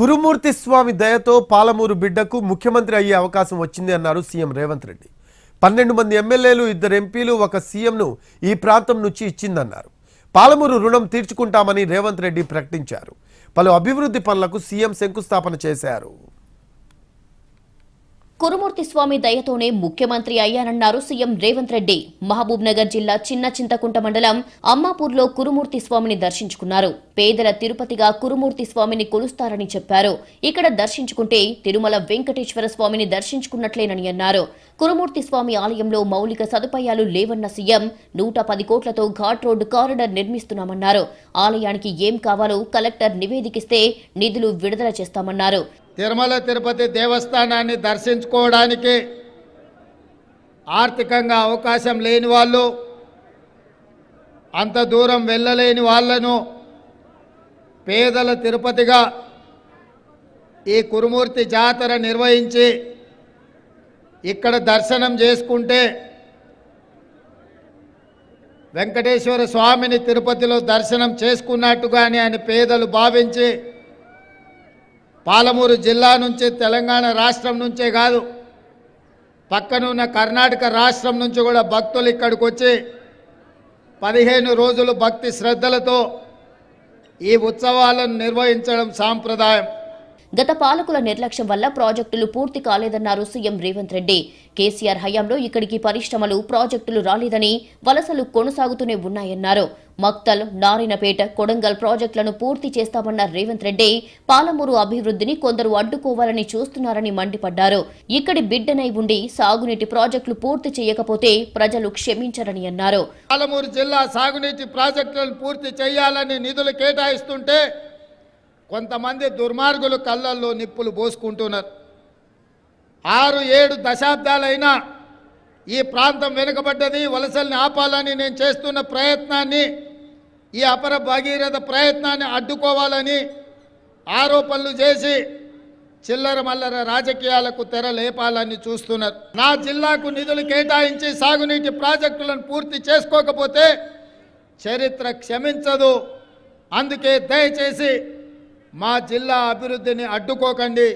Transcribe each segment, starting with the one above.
కురుమూర్తి స్వామి దయతో పాలమూరు బిడ్డకు ముఖ్యమంత్రి అయ్యే అవకాశం వచ్చింది అన్నారు సీఎం రేవంత్ రెడ్డి. 12 మంది ఎమ్మెల్యేలు, 2 ఎంపీలు, 1 సీఎంను ఈ ప్రాంతం నుంచి ఇచ్చిందన్నారు. పాలమూరు రుణం తీర్చుకుంటామని రేవంత్ రెడ్డి ప్రకటించారు. పలు అభివృద్ధి పనులకు సీఎం శంకుస్థాపన చేశారు. కురుమూర్తి స్వామి దయతోనే ముఖ్యమంత్రి అయ్యానన్నారు సీఎం రేవంత్ రెడ్డి. మహబూబ్ నగర్ జిల్లా చిన్న చింతకుంట మండలం అమ్మాపూర్లో కురుమూర్తి స్వామిని దర్శించుకున్నారు. పేదల తిరుపతిగా కురుమూర్తి స్వామిని కొలుస్తారని చెప్పారు. ఇక్కడ దర్శించుకుంటే తిరుమల వెంకటేశ్వర స్వామిని దర్శించుకున్నట్లేనని అన్నారు. కురుమూర్తి స్వామి ఆలయంలో మౌలిక సదుపాయాలు లేవన్న సీఎం 110 కోట్లతో ఘాట్ రోడ్డు కారిడార్ నిర్మిస్తున్నామన్నారు. ఆలయానికి ఏం కావాలో కలెక్టర్ నివేదికిస్తే నిధులు విడుదల చేస్తామన్నారు. తిరుమల తిరుపతి దేవస్థానాన్ని దర్శించుకోవడానికి ఆర్థికంగా అవకాశం లేని వాళ్ళు, అంత దూరం వెళ్ళలేని వాళ్ళను పేదల తిరుపతిగా ఈ కురుమూర్తి జాతర నిర్వహించి ఇక్కడ దర్శనం చేసుకుంటే వెంకటేశ్వర స్వామిని తిరుపతిలో దర్శనం చేసుకున్నట్టుగానే అని పేదలు భావించి పాలమూరు జిల్లా నుంచి, తెలంగాణ రాష్ట్రం నుంచే కాదు, పక్కనున్న కర్ణాటక రాష్ట్రం నుంచి కూడా భక్తులు ఇక్కడికి వచ్చి 15 రోజులు భక్తి శ్రద్ధలతో ఈ ఉత్సవాలను నిర్వహించడం సాంప్రదాయం. గత పాలకుల నిర్లక్ష్యం వల్ల ప్రాజెక్టులు పూర్తి కాలేదన్నారు సీఎం రేవంత్ రెడ్డి. కేసీఆర్ హయాంలో ఇక్కడికి పరిశ్రమలు, ప్రాజెక్టులు రాలేదని, వలసలు కొనసాగుతూనే ఉన్నాయన్నారు. మక్తల్, నారినపేట, కొడంగల్ ప్రాజెక్టులను పూర్తి చేస్తామన్న రేవంత్ రెడ్డి పాలమూరు అభివృద్ధిని కొందరు అడ్డుకోవాలని చూస్తున్నారని మండిపడ్డారు. ఇక్కడి బిడ్డనై ఉండి సాగునీటి ప్రాజెక్టులు పూర్తి చేయకపోతే ప్రజలు క్షమించరని అన్నారు. పాలమూరు జిల్లా సాగునీటి ప్రాజెక్టులను పూర్తి చేయాలని నిధులు కేటాయిస్తుంటే కొంతమంది దుర్మార్గులు కళ్ళల్లో నిప్పులు పోసుకుంటున్నారు. 6-7 దశాబ్దాలైనా ఈ ప్రాంతం వెనుకబడ్డది. వలసల్ని ఆపాలని నేను చేస్తున్న ప్రయత్నాన్ని, ఈ అపర భగీరథ ప్రయత్నాన్ని అడ్డుకోవాలని ఆరోపణలు చేసి చిల్లర మల్లర రాజకీయాలకు తెర లేపాలని చూస్తున్నారు. నా జిల్లాకు నిధులు కేటాయించి సాగునీటి ప్రాజెక్టులను పూర్తి చేసుకోకపోతే చరిత్ర క్షమించదు. అందుకే దయచేసి మా జిల్లా అభివృద్ధిని అడ్డుకోకండి.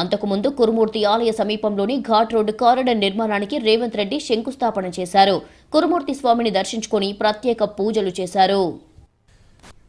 అంతకుముందు కురుమూర్తి ఆలయ సమీపంలోని ఘాట్ రోడ్డు కారిడార్ నిర్మాణానికి రేవంత్ రెడ్డి శంకుస్థాపన చేశారు. కురుమూర్తి స్వామిని దర్శించుకుని ప్రత్యేక పూజలు చేశారు.